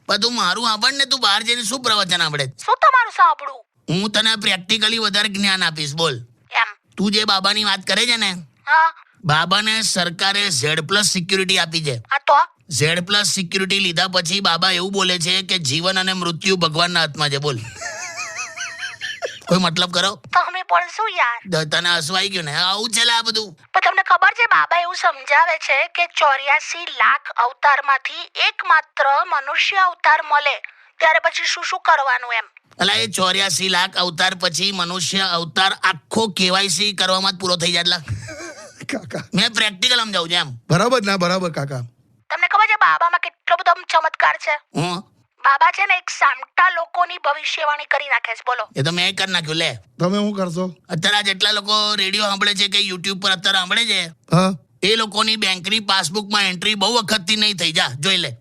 પણ તું મારું સાંભળ ને, તું બહાર જઈને શું પ્રવચન સાંભળે? શું તમારું સાંભળું? હું તને પ્રેક્ટિકલી વધારે જ્ઞાન આપીશ. બોલ. એમ? તું જે બાબાની વાત કરે છે ને, હા. બાબાને સરકારે Z+ સિક્યુરિટી આપી છે. આ તો Z+ સિક્યુરિટી લીધા પછી બાબા એવું બોલે છે કે જીવન અને મૃત્યુ ભગવાનના હાથમાં છે. બોલ. કોઈ મતલબ કરો? તમે પણ શું યાર? તને હસવાઈ ગયું ને? આવું છે આ બધું. પણ તમને ખબર છે બાબા એવું સમજાવે છે કે 84 લાખ અવતારમાંથી એકમાત્ર મનુષ્ય અવતાર મળે ત્યારે પછી શું શું કરવાનું એમ? અલા, એ 84 લાખ અવતાર પછી મનુષ્ય અવતાર આખો KYC કરવામાં જ પૂરો થઈ જાય. કાકા મેં પ્રેક્ટિકલ સમજાવું છું એમ. બરાબર ના બરાબર કાકા. તમને ખબર છે બાબામાં કેટલો બધો ચમત્કાર છે? હું બાબા છે ને એક સામટા લોકોની ભવિષ્યવાણી કરી નાખે છે. બોલો. એ તો મેં કરી નાખ્યું. લે, તમે શું કરશો? અત્યારે આ જેટલા લોકો રેડિયો સાંભળે છે કે યુટ્યુબ પર અત્યારે સાંભળે છે, હા એ લોકોની બેંકની પાસબુકમાં એન્ટ્રી બહુ વખતથી નહીં થઈ. જા જોઈ લે.